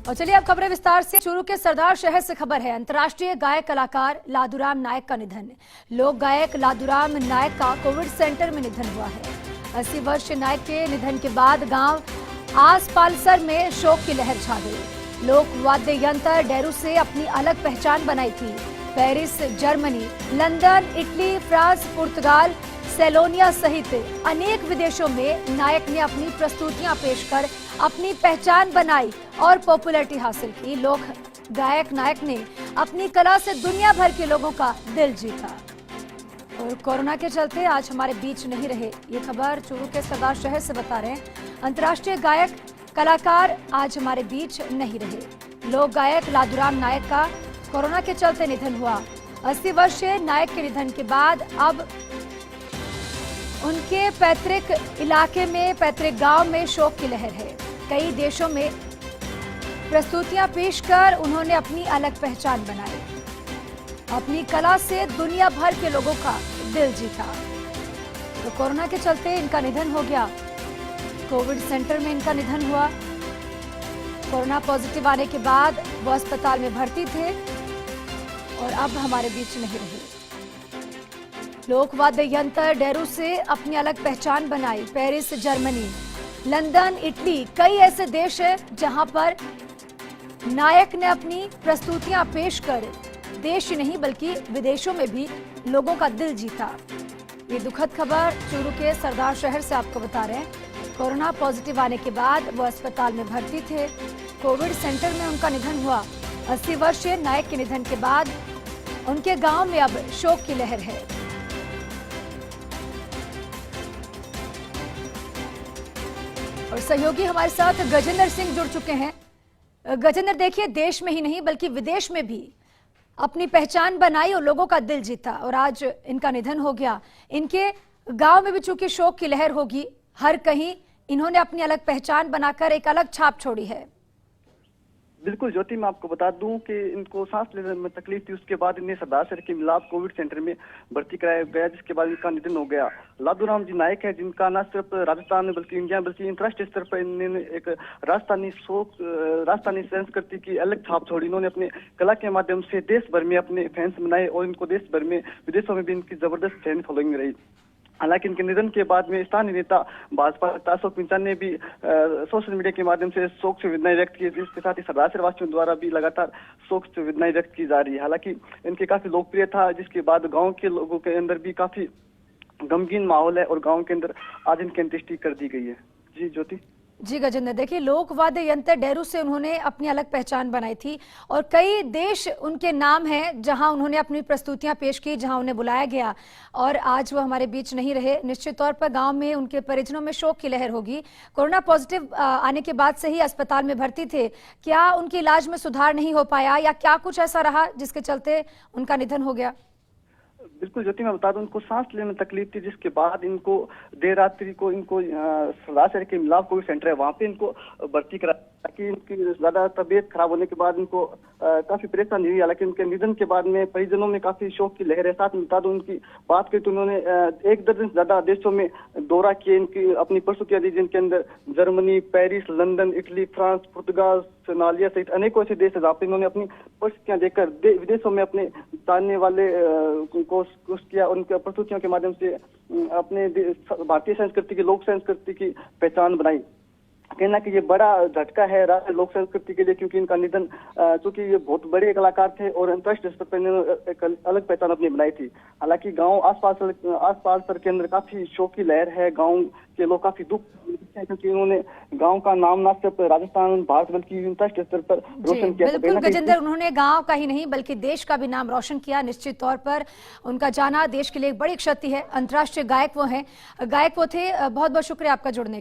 और चलिए अब खबरें विस्तार से। चूरू के सरदार शहर से खबर है। अंतर्राष्ट्रीय गायक कलाकार लादूराम नायक का निधन। लोक गायक लादूराम नायक का कोविड सेंटर में निधन हुआ है। 80 वर्षीय नायक के निधन के बाद गांव आसपालसर में शोक की लहर छा गई। लोक वाद्य यंत्र डेरू से अपनी अलग पहचान बनाई थी। Paris, Germany, London, Italy, France, पुर्तगाल, सेलोनिया सहित अनेक विदेशों में नायक ने अपनी प्रस्तुतियां पेश कर अपनी पहचान बनाई और पॉपुलैरिटी हासिल की। लोक गायक नायक ने अपनी कला से दुनिया भर के लोगों का दिल जीता। और कोरोना के चलते आज हमारे बीच नहीं रहे। ये खबर चूरू के सरदार शहर से बता रहे हैं। अंतर्राष्ट्रीय गायक कलाकार आज हमारे बीच नहीं रहे। लोक गायक लादूराम नायक का कोरोना के चलते निधन हुआ। 80 वर्षीय नायक के निधन के बाद अब उनके पैतृक इलाके में, पैतृक गांव में शोक की लहर है। कई देशों में प्रस्तुतियां पेश कर उन्होंने अपनी अलग पहचान बनाई। अपनी कला से दुनिया भर के लोगों का दिल जीता। तो कोरोना के चलते इनका निधन हो गया। कोविड सेंटर में इनका निधन हुआ। कोरोना पॉजिटिव आने के बाद वो अस्पताल में भर्ती थे और अब हमारे बीच नहीं रहे। लोक वाद्य यंत्र डेरू से अपनी अलग पहचान बनाई। पेरिस, जर्मनी, लंदन, इटली, कई ऐसे देश हैं जहां पर नायक ने अपनी प्रस्तुतियां पेश कर देश ही नहीं बल्कि विदेशों में भी लोगों का दिल जीता। ये दुखद खबर चूरू के सरदार शहर से आपको बता रहे हैं। कोरोना पॉजिटिव आने के बाद वो अस्पताल में भर्ती थे। कोविड सेंटर में उनका निधन हुआ। 80 वर्षीय नायक के निधन के बाद उनके गांव में अब शोक की लहर है। और सहयोगी हमारे साथ गजेंद्र सिंह जुड़ चुके हैं। गजेंद्र, देखिए, देश में ही नहीं बल्कि विदेश में भी अपनी पहचान बनाई और लोगों का दिल जीता और आज इनका निधन हो गया। इनके गांव में भी चूंकि शोक की लहर होगी, हर कहीं इन्होंने अपनी अलग पहचान बनाकर एक अलग छाप छोड़ी है। बिल्कुल ज्योति, मैं आपको बता दूं कि इनको सांस लेने में तकलीफ थी। उसके बाद इन्हें सरदार शहर के मिलाप कोविड सेंटर में भर्ती कराया गया, जिसके बाद इनका निधन हो गया। लादूराम जी नायक है जिनका न सिर्फ राजस्थान में बल्कि इंडिया बल्कि अंतर्राष्ट्रीय स्तर पर इन्होंने एक राजस्थानी संस्कृति की अलग छाप छोड़ी। इन्होंने अपने कला के माध्यम से देश भर में अपने फैंस बनाए और इनको देश भर में, विदेशों में भी इनकी जबरदस्त फैन फॉलोइंग रही। हालांकि इनके निधन के बाद में स्थानीय नेता भाजपा अशोक पिंचान ने भी सोशल मीडिया के माध्यम से शोक संवेदनाएं व्यक्त की। इसके साथ ही सरदार शहर वासियों द्वारा भी लगातार शोक संवेदनाएं व्यक्त की जा रही है। हालांकि इनके काफी लोकप्रिय था, जिसके बाद गांव के लोगों के अंदर भी काफी गमगीन माहौल है और गांव के अंदर आज इनकी अंत्येष्टि कर दी गई है। जी ज्योति। जी गजेंद्र, देखिए, लोक वाद्य यंत्र डेरू से उन्होंने अपनी अलग पहचान बनाई थी और कई देश उनके नाम हैं जहां उन्होंने अपनी प्रस्तुतियां पेश की, जहां उन्हें बुलाया गया और आज वो हमारे बीच नहीं रहे। निश्चित तौर पर गांव में उनके परिजनों में शोक की लहर होगी। कोरोना पॉजिटिव आने के बाद से ही अस्पताल में भर्ती थे। क्या उनके इलाज में सुधार नहीं हो पाया या क्या कुछ ऐसा रहा जिसके चलते उनका निधन हो गया? बिल्कुल ज्योति, मैं बता दूं, इनको सांस लेने में तकलीफ थी, जिसके बाद इनको देर रात्रि को इनको सरदार शहर के मिलाप कोविड सेंटर है वहां पे इनको भर्ती करा, ताकि इनकी ज्यादा तबीयत खराब होने के बाद इनको काफी परेशानी हुई। हालांकि इनके निधन के बाद में परिजनों में काफी शोक की लहर है। साथ में बता दूं, उनकी बात करें तो उन्होंने 1 दर्जन से ज्यादा देशों में दौरा किए। इनकी अपनी प्रस्तुतियां दी जिनके अंदर Germany, Paris, London, Italy, France, पुर्तगाल, सेलोनिया सहित अनेकों ऐसे देश है जहाँ पे इन्होंने अपनी प्रस्तुतियां देकर विदेशों में अपने जानने वाले को किया। उनके प्रस्तुतियों के माध्यम से अपने भारतीय संस्कृति की, लोक संस्कृति की पहचान बनाई। कहना कि ये बड़ा झटका है राज्य लोक संस्कृति के लिए, क्योंकि इनका निधन, चूंकि ये बहुत बड़े कलाकार थे और अंतर्राष्ट्रीय स्तर पर इन्होंने एक अलग पहचान अपनी बनाई थी। हालांकि गांव आसपास के अंदर काफी शोक की लहर है। गांव के लोग काफी दुख है क्योंकि उन्होंने गांव का नाम न सिर्फ राजस्थान, भारत बल्कि अंतर्राष्ट्रीय स्तर पर रोशन किया। बिल्कुल गजेंद्र, उन्होंने गांव का ही नहीं बल्कि देश का भी नाम रोशन किया। निश्चित तौर पर उनका जाना देश के लिए एक बड़ी क्षति है। अंतर्राष्ट्रीय गायक वो हैं, गायक वो थे। बहुत बहुत शुक्रिया आपका जुड़ने